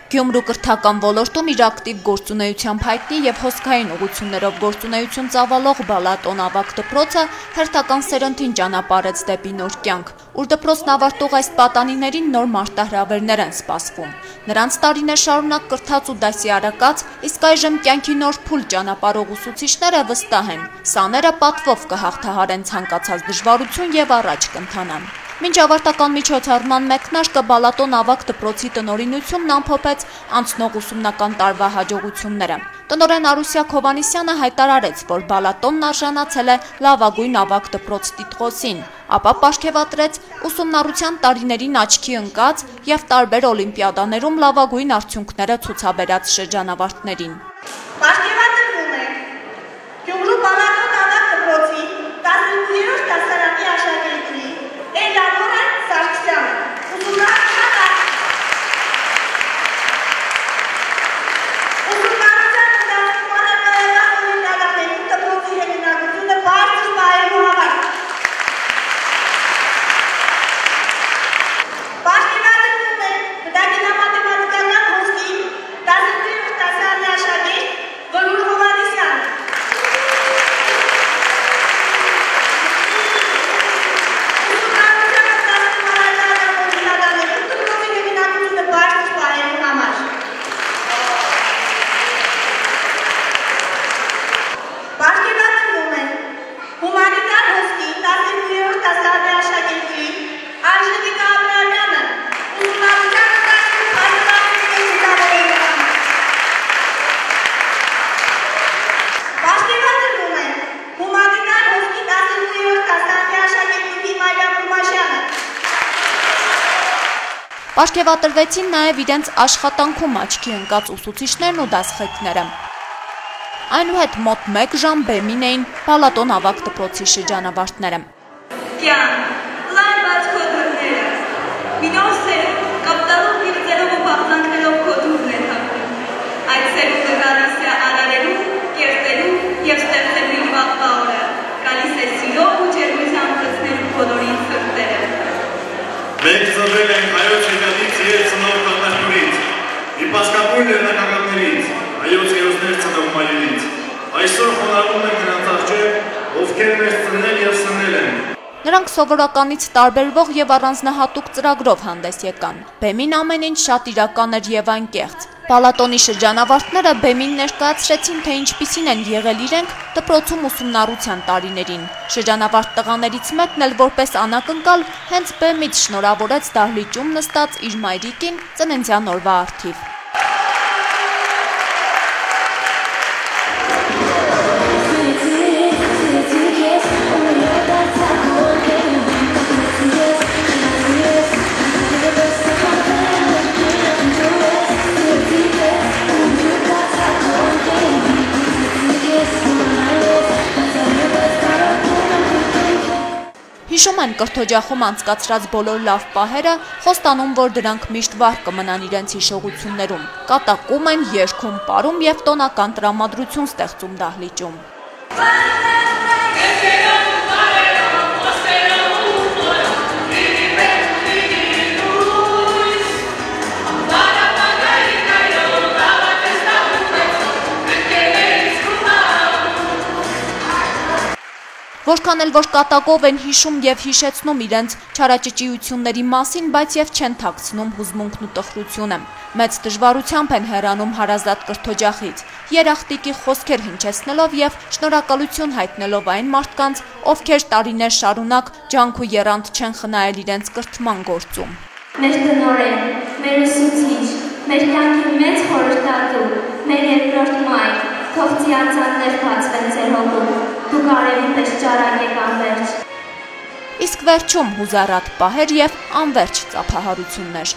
Գյումրու կրթական ոլորտում իր ակտիվ գործունեությամբ հայտնի եւ հոսքային ուղղություններով գործունեություն ծավալող Բալատոն ավագ դպրոցը հերթական սերնդին ճանապարհեց դեպի նոր կյանք, ուր դպրոցն ավարտող այս պատանիներին նոր մարտահրավերներ են սպասվում։ Նրանց տարիներ շարունակ կրթած ու դասիարակած, իսկ այժմ կյանքի նոր փուլ ճանապարհող ուսուցիչները վստահ են, սաները պատվով կհաղթահարեն ցանկացած դժվարություն եւ առաջ կընթանան։ Մինչ ավարտական միջոցառման մեկնարկը Բալատոն ավագ դպրոցի տնօրինությունն ամփոփեց անցնող ուսումնական տարվա հաջողությունները։ Տնօրեն Արուսյա Հովհաննիսյանը հայտարարեց, որ Բալատոնն արժանացել է լավագույն ավագ դպրոց տիտղոսին, ապա պարգևատրեց ուսումնառության տարիներին աչքի ընկած եւ տարբեր օլիմպիադաներում լավագույն արդյունքները ցուցաբերած շրջանավարտներին։ Պարգևատրվում է Գյումրու Բալատոն ավագ դպրոցի 12-րդ դասարանի աշակերտի Էլանորա Սարգսյանը, ուսումնառության ընթացքում օլիմպիադաներում դպրոցի հեղինակությունը բարձր պահելու համար։ Պարգևատրվում է բնագիտամաթեմատիկական հոսքի 12-րդ դասարանի աշակերտ Վարուժ Հովհաննիսյանը։ Պարգևատրվեցին նաև իրենց աշխատանքում աչքի ընկած ուսուցիչներն ու դասղեկները։ Այնուհետ մոտ 1 ժամ բեմին էին Բալատոն ավագ դպրոցի շրջանավարտները։ Մենք ծնվել ենք հայոց եկատից և ծնող կատակուրից, իպասկապույն լերնակակատներից, հայոց երոսներ ծնող մայրից, այսօր խոնարհվում ենք նրանց առջև, ովքեր մեզ ծննել և սննել են։ Նրանք սովորականից տարբերվող եւ առանձնահատուկ ծրագրով հանդես եկան։ Բեմին ամեն ինչ շատ իրական էր եւ անկեղծ։ Բալատոնի շրջանավարտները բեմին ներկայացրեցին, թե ինչպիսին են եղել իրենք դպրոցում ուսումնառության տարիներին։ Շրջանավարտ տղաներից մեկն էլ որպես անակնկալ հենց բեմից շնորհավորեց դահլիճում նստած իր մայրիկին ծննդյան օրվա առթիվ։ Հիշում են կրթօջախում անցկացրած բոլոր լավ պահերը, խոստանում, որ դրանք միշտ վառ կմնան իրենց հիշողություններում, կատակում են, երգում, պարում եւ տոնական տրամադրություն ստեղծում դահլիճում։ Որքան էլ որ կատակով են հիշում եւ հիշեցնում իրենց չարաճճիությունների մասին, բայց եւ չեն թաքցնում հուզմունքն ու տխրությունը։ Մեծ դժվարությամբ են հեռանում հարազատ կրթօջախից, երախտիկի խոսքեր հնչեցնելով եւ շնորհակալություն հայտնելով այն մարդկանց, ովքեր տարիներ շարունակ ջանք ու եռանդ չեն խնայել իրենց կրթման գործում։ Մեր տնօրեն, մեր ուսուցիչ, մեր կյանքի մեծ խորհրդատու, մեր երկրորդ մայր, թող ծիածաններ բացվեն ձեր հոգում, դուք արևի պես ճարակ եք անվերջ։ Իսկ վերջում հուզառատ պահեր եւ անվերջ ծափահարություններ։